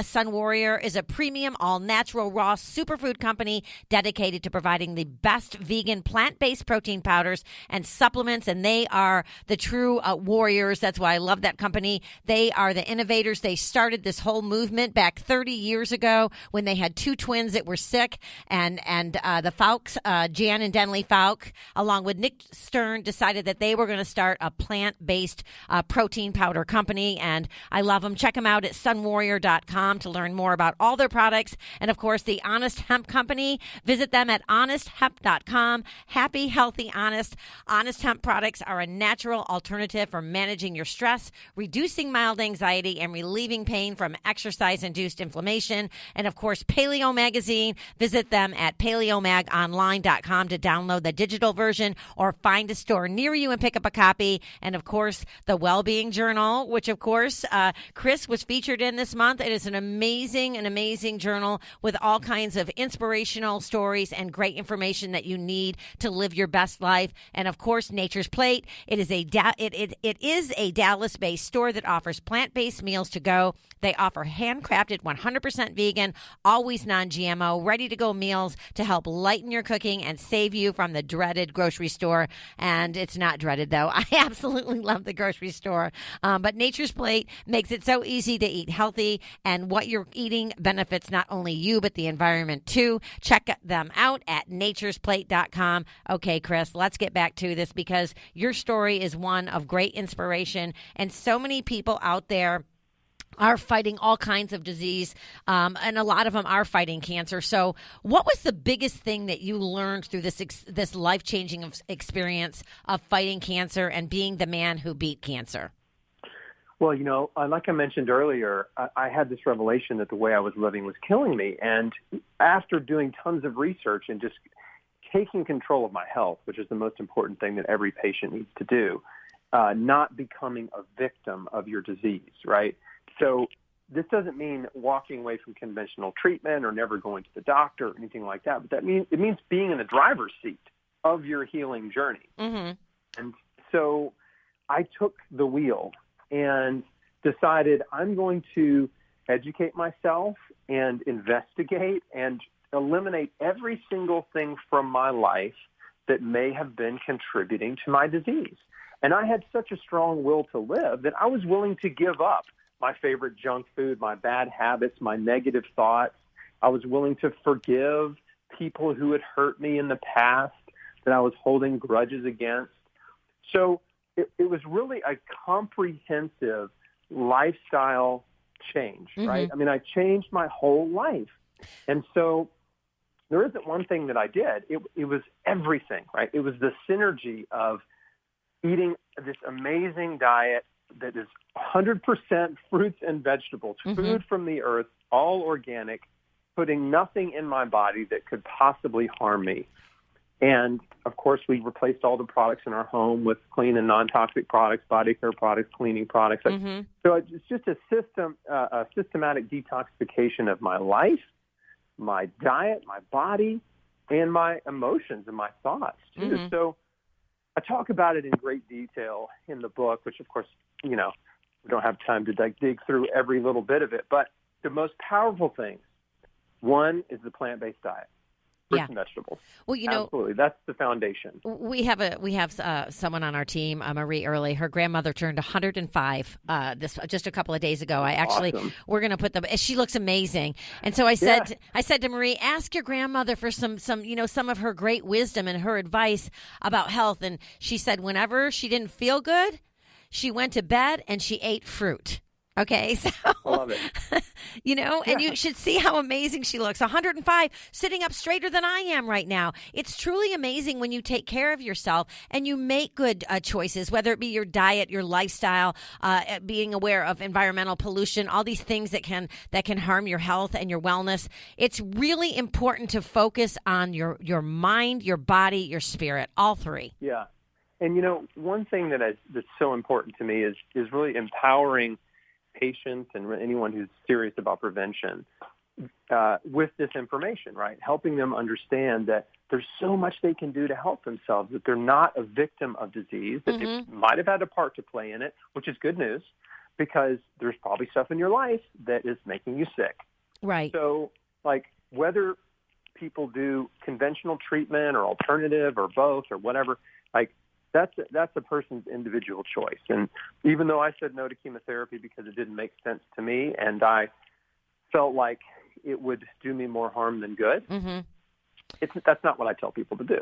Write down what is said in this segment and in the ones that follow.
Sun Warrior is a premium, all-natural, raw superfood company dedicated to providing the best vegan, plant-based protein powders and supplements, and they are the true warriors. That's why I love that company. They are the innovators. They started this whole movement back 30 years ago when they had two twins that were sick, and the Fowkes, Jan and Denley Fowke, along with Nick Stern, decided that they were going to start a plant-based protein powder company, and I love them. Check them out at sunwarrior.com to learn more about all their products. And of course, the Honest Hemp Company. Visit them at honesthemp.com. Happy, healthy, honest. Honest Hemp products are a natural alternative for managing your stress, reducing mild anxiety, and relieving pain from exercise-induced inflammation. And of course, Paleo Magazine. Visit them at paleomagonline.com to download the digital version or find a store near you and pick up a copy. And of course, the Wellbeing Journal, which of course, Chris was featured in this month. It is an amazing journal with all kinds of inspirational stories and great information that you need to live your best life. And of course, Nature's Plate. It is a Dallas-based store that offers plant-based meals to go. They offer handcrafted, 100% vegan, always non-GMO, ready-to-go meals to help lighten your cooking and save you from the dreaded grocery store. And it's not dreaded, though. I absolutely love the grocery store. But Nature's Plate makes it so easy to eat healthy, and what you're eating benefits not only you, but the environment, too. Check them out at naturesplate.com. Okay, Chris, let's get back to this because your story is one of great inspiration, and so many people out there are fighting all kinds of disease, and a lot of them are fighting cancer. So what was the biggest thing that you learned through this life-changing experience of fighting cancer and being the man who beat cancer? Well, like I mentioned earlier, I had this revelation that the way I was living was killing me. And after doing tons of research and just taking control of my health, which is the most important thing that every patient needs to do, not becoming a victim of your disease, right? So this doesn't mean walking away from conventional treatment or never going to the doctor or anything like that, but it means being in the driver's seat of your healing journey. Mm-hmm. And so I took the wheel and decided I'm going to educate myself and investigate and eliminate every single thing from my life that may have been contributing to my disease. And I had such a strong will to live that I was willing to give up my favorite junk food, my bad habits, my negative thoughts. I was willing to forgive people who had hurt me in the past that I was holding grudges against. So it was really a comprehensive lifestyle change, right? Mm-hmm. I mean, I changed my whole life. And so there isn't one thing that I did. It was everything, right? It was the synergy of eating this amazing diet that is 100% fruits and vegetables, food from the earth, all organic, putting nothing in my body that could possibly harm me. And, of course, we replaced all the products in our home with clean and non-toxic products, body care products, cleaning products. So it's just a systematic detoxification of my life, my diet, my body, and my emotions and my thoughts, too. So I talk about it in great detail in the book, which, of course, we don't have time to dig through every little bit of it. But the most powerful things, one is the plant-based diet. Fruits and vegetables. Well, absolutely, that's the foundation. We have someone on our team, Marie Early. Her grandmother turned 105 just a couple of days ago. We're going to put them. She looks amazing, and so I said to Marie, ask your grandmother for some of her great wisdom and her advice about health. And she said whenever she didn't feel good, she went to bed and she ate fruit. Okay, so, I love it. And you should see how amazing she looks. 105, sitting up straighter than I am right now. It's truly amazing when you take care of yourself and you make good choices, whether it be your diet, your lifestyle, being aware of environmental pollution, all these things that can harm your health and your wellness. It's really important to focus on your mind, your body, your spirit, all three. Yeah. And, one thing that's so important to me is really empowering patients and anyone who's serious about prevention with this information, right? Helping them understand that there's so much they can do to help themselves, that they're not a victim of disease, that they might have had a part to play in it, which is good news, because there's probably stuff in your life that is making you sick. Right. So, like, whether people do conventional treatment or alternative or both or whatever, like, that's a person's individual choice. And even though I said no to chemotherapy because it didn't make sense to me and I felt like it would do me more harm than good, that's not what I tell people to do.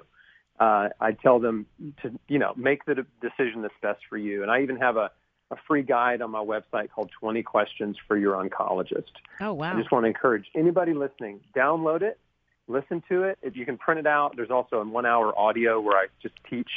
I tell them to, make the decision that's best for you. And I even have a free guide on my website called 20 Questions for Your Oncologist. Oh, wow. I just want to encourage anybody listening, download it, listen to it. If you can print it out, there's also a 1-hour audio where I just teach,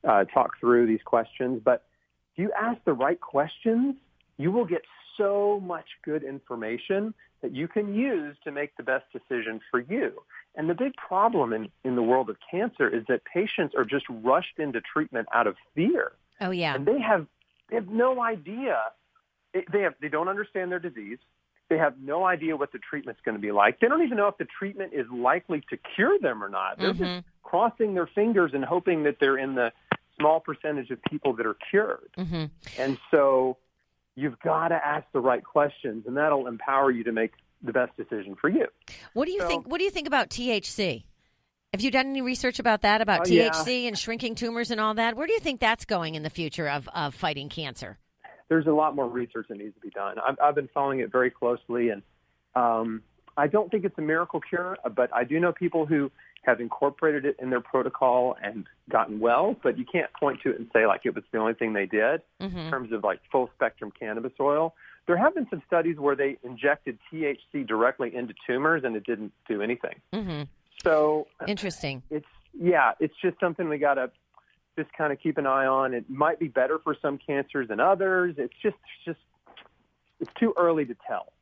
talk through these questions. But if you ask the right questions, you will get so much good information that you can use to make the best decision for you. And the big problem in the world of cancer is that patients are just rushed into treatment out of fear. Oh, yeah. And they have no idea. They don't understand their disease. They have no idea what the treatment's going to be like. They don't even know if the treatment is likely to cure them or not. They're just crossing their fingers and hoping that they're in the small percentage of people that are cured. And so you've got to ask the right questions, and that'll empower you to make the best decision for you. What do you think? What do you think about THC? Have you done any research about that, about THC and shrinking tumors and all that? Where do you think that's going in the future of fighting cancer? There's a lot more research that needs to be done. I've been following it very closely, and I don't think it's a miracle cure, but I do know people who have incorporated it in their protocol and gotten well, but you can't point to it and say, like, it was the only thing they did in terms of, like, full-spectrum cannabis oil. There have been some studies where they injected THC directly into tumors, and it didn't do anything. So interesting. It's just something we got to just kind of keep an eye on. It might be better for some cancers than others. It's it's too early to tell.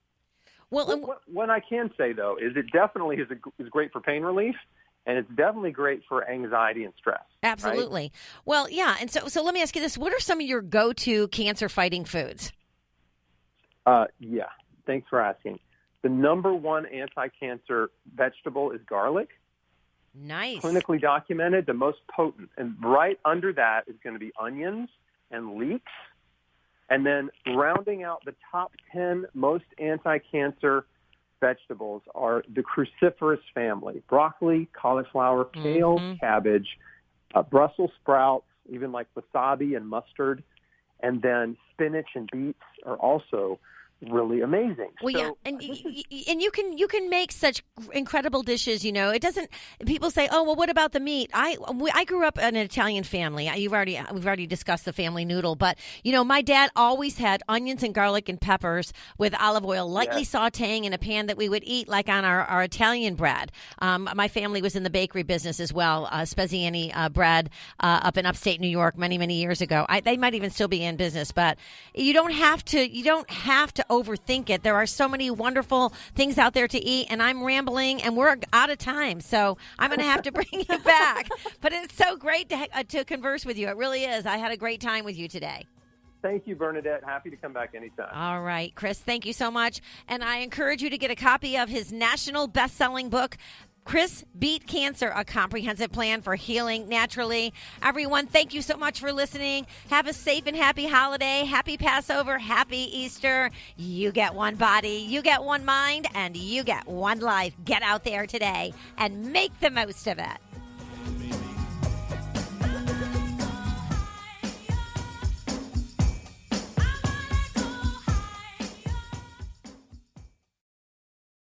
Well, what I can say, though, is it definitely is great for pain relief, and it's definitely great for anxiety and stress. Absolutely. Right? Well, yeah. And so let me ask you this. What are some of your go-to cancer-fighting foods? Thanks for asking. The number one anti-cancer vegetable is garlic. Nice. Clinically documented, the most potent. And right under that is going to be onions and leeks. And then rounding out the top 10 most anti-cancer vegetables are the cruciferous family: broccoli, cauliflower, kale, cabbage, Brussels sprouts, even like wasabi and mustard. And then spinach and beets are also really amazing. Well, and you can make such incredible dishes. It doesn't. People say, "Oh, well, what about the meat?" I grew up in an Italian family. We've already discussed the family noodle, but my dad always had onions and garlic and peppers with olive oil lightly sautéing in a pan that we would eat like on our Italian bread. My family was in the bakery business as well, Speziani bread up in upstate New York many years ago. They might even still be in business, but you don't have to overthink it. There are so many wonderful things out there to eat, and I'm rambling, and we're out of time, so I'm going to have to bring you back. But it's so great to converse with you. It really is. I had a great time with you today. Thank you, Bernadette. Happy to come back anytime. All right, Chris, thank you so much. And I encourage you to get a copy of his national best-selling book, Chris Beat Cancer, a comprehensive plan for healing naturally. Everyone, thank you so much for listening. Have a safe and happy holiday. Happy Passover. Happy Easter. You get one body, you get one mind, and you get one life. Get out there today and make the most of it.